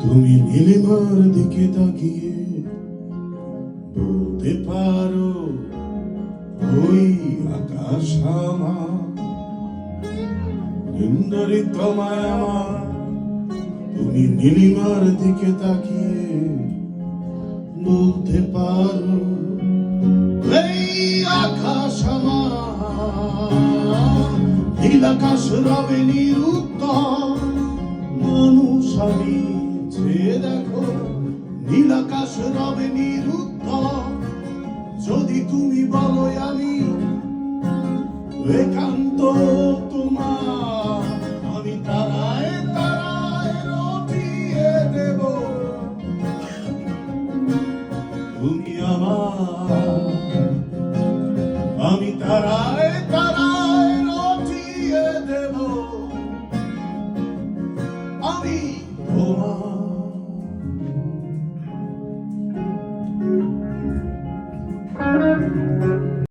তুমি নীলিমার দিকে তাকিয়ে বলতে পারো ওই আকাশ আমার সুন্দরী তোমায় আমার। তুমি নীলিমার দিকে তাকিয়ে বলতে পারো এই আকাশ আমার। নীল আকাশ রবে নিরুত্তর মানুষ আমি যে দেখো নীল আকাশ রবে নিরুত্তর। যদি তুমি বলো আমি একান্ত তোমার, আমি তারায় তারায় রটিয়ে দেব তুমি আমার। আমি তারায় তারায় রটিয়ে দেব আমি তোমার।